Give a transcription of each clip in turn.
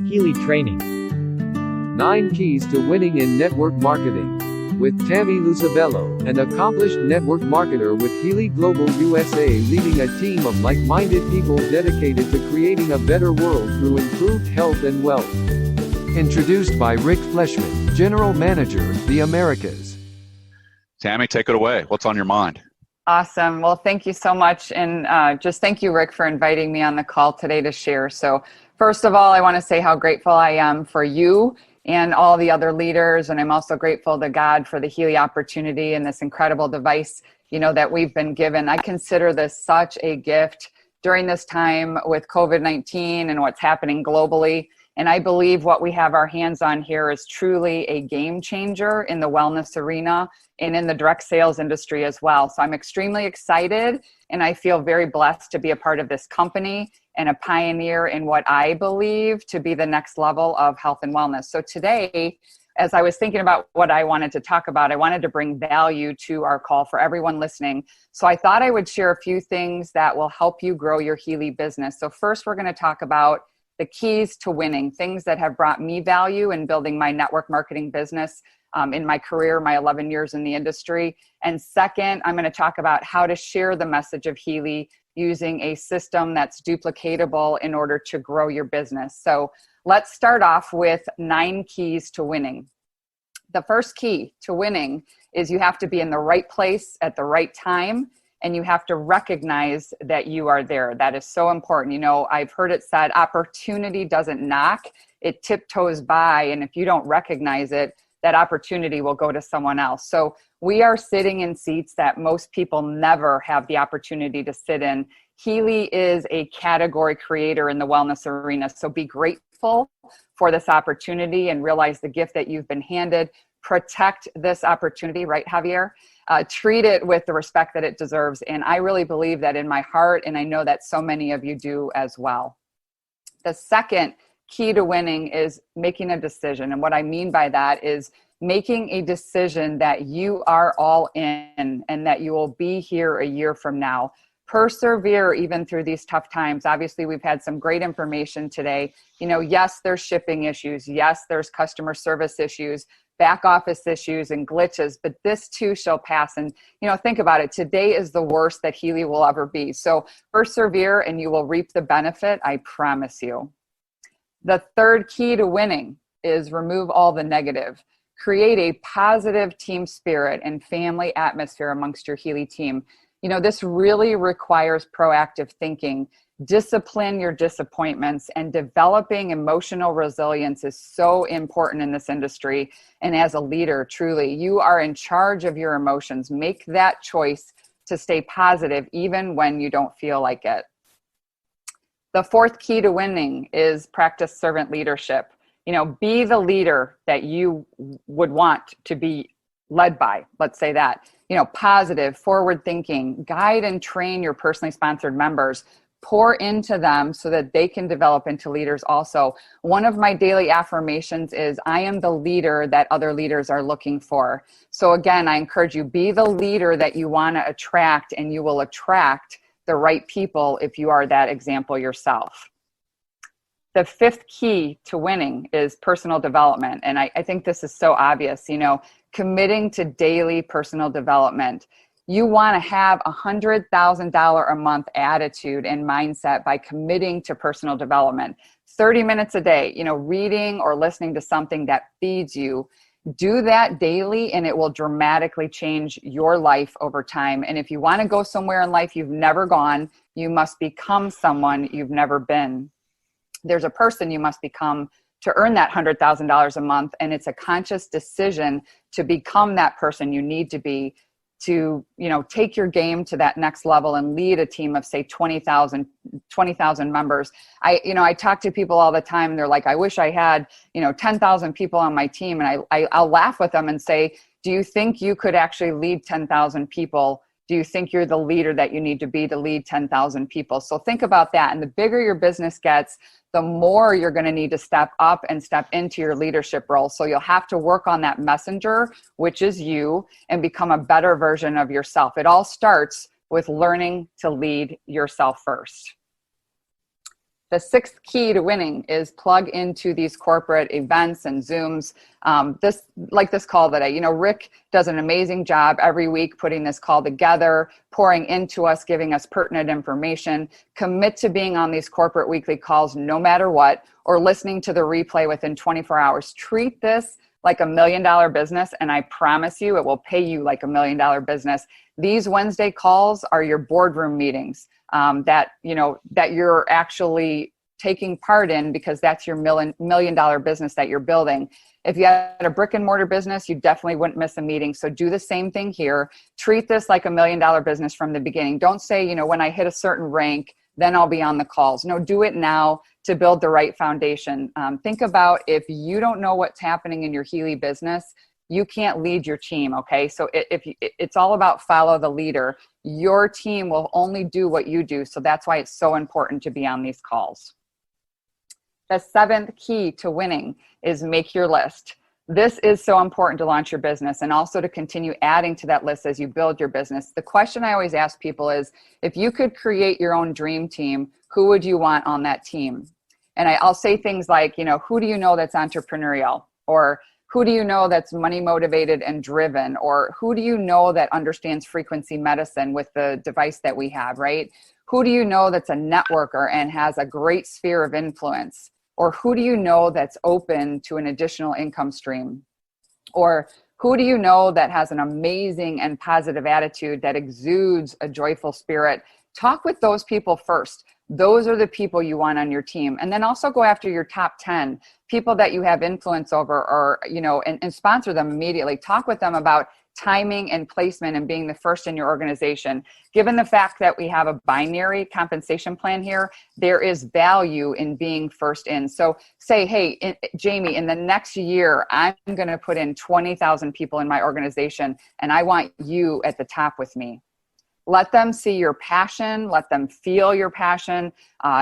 Healy Training. 9 Keys to Winning in Network Marketing. With Tami Lucibello, an accomplished network marketer with Healy Global USA, leading a team of like-minded people dedicated to creating a better world through improved health and wealth. Introduced by Rick Fleshman, General Manager, The Americas. Tami, take it away. What's on your mind? Awesome. Well, thank you so much. And just thank you, Rick, for inviting me on the call today to share. So first of all, I want to say how grateful I am for you and all the other leaders. And I'm also grateful to God for the Healy opportunity and this incredible device, that we've been given. I consider this such a gift during this time with COVID-19 and what's happening globally. And I believe what we have our hands on here is truly a game changer in the wellness arena and in the direct sales industry as well. So I'm extremely excited, and I feel very blessed to be a part of this company and a pioneer in what I believe to be the next level of health and wellness. So today, as I was thinking about what I wanted to talk about, I wanted to bring value to our call for everyone listening. So I thought I would share a few things that will help you grow your Healy business. So first, we're going to talk about the keys to winning, things that have brought me value in building my network marketing business in my career, my 11 years in the industry. And second, I'm going to talk about how to share the message of Healy using a system that's duplicatable in order to grow your business. So let's start off with 9 keys to winning. The first key to winning is you have to be in the right place at the right time, and you have to recognize that you are there. That is so important. I've heard it said, opportunity doesn't knock, it tiptoes by. And if you don't recognize it, that opportunity will go to someone else. So we are sitting in seats that most people never have the opportunity to sit in. Healy is a category creator in the wellness arena. So be grateful for this opportunity and realize the gift that you've been handed. Protect this opportunity, right, Javier? Treat it with the respect that it deserves. And I really believe that in my heart, and I know that so many of you do as well. The second key to winning is making a decision. And what I mean by that is making a decision that you are all in and that you will be here a year from now. Persevere even through these tough times. Obviously, we've had some great information today. Yes, there's shipping issues. Yes, there's customer service issues, back office issues and glitches, but this too shall pass. And, think about it. Today is the worst that Healy will ever be. So persevere and you will reap the benefit. I promise you. The third key to winning is remove all the negative. Create a positive team spirit and family atmosphere amongst your Healy team. This really requires proactive thinking. Discipline your disappointments, and developing emotional resilience is so important in this industry. And as a leader, truly, you are in charge of your emotions. Make that choice to stay positive even when you don't feel like it. The fourth key to winning is practice servant leadership. Be the leader that you would want to be led by. Let's say that. Positive, forward thinking, guide and train your personally sponsored members. Pour into them so that they can develop into leaders also. One of my daily affirmations is, I am the leader that other leaders are looking for. So again, I encourage you, be the leader that you want to attract, and you will attract the right people if you are that example yourself. The fifth key to winning is personal development. And I think this is so obvious, committing to daily personal development. You want to have $100,000 a month attitude and mindset by committing to personal development. 30 minutes a day, reading or listening to something that feeds you. Do that daily, and it will dramatically change your life over time. And if you want to go somewhere in life you've never gone, you must become someone you've never been. There's a person you must become to earn that $100,000 a month, and it's a conscious decision to become that person you need to be to, take your game to that next level and lead a team of, say, 20,000 members. I talk to people all the time, and they're like, I wish I had, 10,000 people on my team. And I'll laugh with them and say, do you think you could actually lead 10,000 people? Do you think you're the leader that you need to be to lead 10,000 people? So think about that. And the bigger your business gets, the more you're going to need to step up and step into your leadership role. So you'll have to work on that messenger, which is you, and become a better version of yourself. It all starts with learning to lead yourself first. The sixth key to winning is plug into these corporate events and Zooms. This call today, Rick does an amazing job every week putting this call together, pouring into us, giving us pertinent information. Commit to being on these corporate weekly calls no matter what, or listening to the replay within 24 hours. Treat this like $1 million business, and I promise you it will pay you like $1 million business. These Wednesday calls are your boardroom meetings that you're actually taking part in, because that's your $1 million business that you're building. If you had a brick and mortar business, you definitely wouldn't miss a meeting. So do the same thing here. Treat this like $1 million business from the beginning. Don't say, when I hit a certain rank, then I'll be on the calls. No, do it now to build the right foundation. Think about, if you don't know what's happening in your Healy business, you can't lead your team, okay? So it's all about follow the leader. Your team will only do what you do. So that's why it's so important to be on these calls. The seventh key to winning is make your list. This is so important to launch your business, and also to continue adding to that list as you build your business. The question I always ask people is, if you could create your own dream team, who would you want on that team? And I'll say things like, who do you know that's entrepreneurial? Or who do you know that's money motivated and driven? Or who do you know that understands frequency medicine with the device that we have, right? Who do you know that's a networker and has a great sphere of influence? Or who do you know that's open to an additional income stream? Or who do you know that has an amazing and positive attitude that exudes a joyful spirit? Talk with those people first. Those are the people you want on your team. And then also go after your top 10 people that you have influence over, or, and sponsor them immediately. Talk with them about timing and placement and being the first in your organization. Given the fact that we have a binary compensation plan here, there is value in being first in. So say, hey, Jamie, in the next year, I'm going to put in 20,000 people in my organization, and I want you at the top with me. Let them see your passion, let them feel your passion,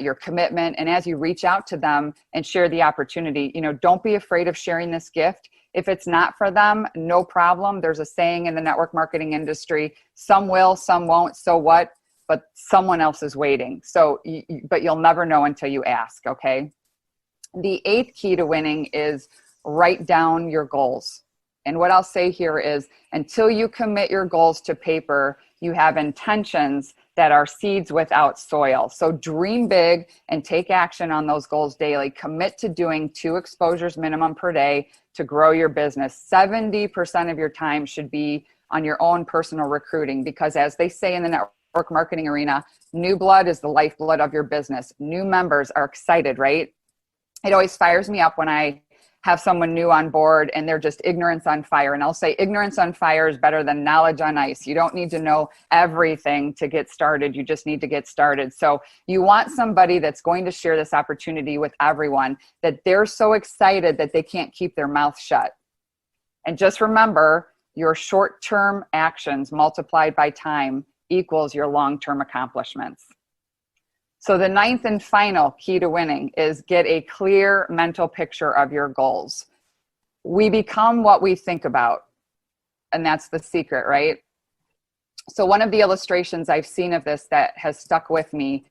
your commitment. And as you reach out to them and share the opportunity, don't be afraid of sharing this gift. If it's not for them, no problem. There's a saying in the network marketing industry, some will, some won't, so what? But someone else is waiting. So, but you'll never know until you ask, okay? The eighth key to winning is write down your goals. And what I'll say here is, until you commit your goals to paper, you have intentions that are seeds without soil. So dream big and take action on those goals daily. Commit to doing 2 exposures minimum per day to grow your business. 70% of your time should be on your own personal recruiting, because as they say in the network marketing arena, new blood is the lifeblood of your business. New members are excited, right? It always fires me up when I have someone new on board and they're just ignorance on fire. And I'll say ignorance on fire is better than knowledge on ice. You don't need to know everything to get started. You just need to get started. So you want somebody that's going to share this opportunity with everyone, that they're so excited that they can't keep their mouth shut. And just remember, your short-term actions multiplied by time equals your long-term accomplishments. So the ninth and final key to winning is get a clear mental picture of your goals. We become what we think about, and that's the secret, right? So one of the illustrations I've seen of this that has stuck with me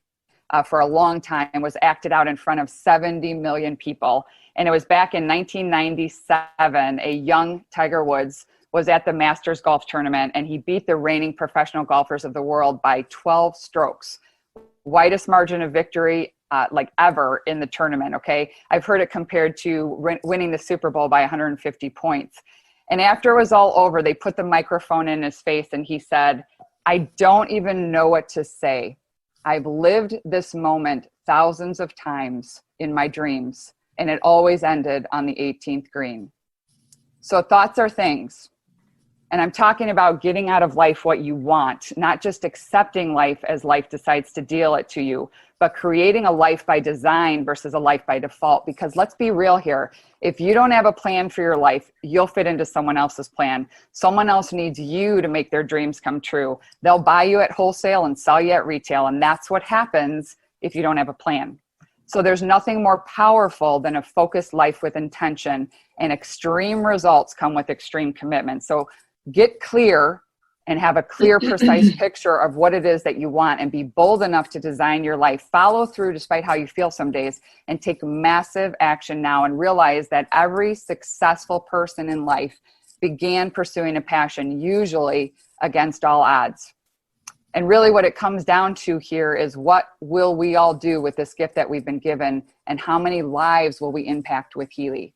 for a long time was acted out in front of 70 million people. And it was back in 1997, a young Tiger Woods was at the Masters golf tournament, and he beat the reigning professional golfers of the world by 12 strokes. Widest margin of victory like ever in the tournament, okay? I've heard it compared to winning the Super Bowl by 150 points. And after it was all over, they put the microphone in his face and he said, "I don't even know what to say. I've lived this moment thousands of times in my dreams, and it always ended on the 18th green." So thoughts are things. And I'm talking about getting out of life what you want, not just accepting life as life decides to deal it to you, but creating a life by design versus a life by default. Because let's be real here. If you don't have a plan for your life, you'll fit into someone else's plan. Someone else needs you to make their dreams come true. They'll buy you at wholesale and sell you at retail. And that's what happens if you don't have a plan. So there's nothing more powerful than a focused life with intention, and extreme results come with extreme commitment. So get clear and have a clear, precise picture of what it is that you want, and be bold enough to design your life. Follow through despite how you feel some days, and take massive action now, and realize that every successful person in life began pursuing a passion, usually against all odds. And really what it comes down to here is, what will we all do with this gift that we've been given, and how many lives will we impact with Healy?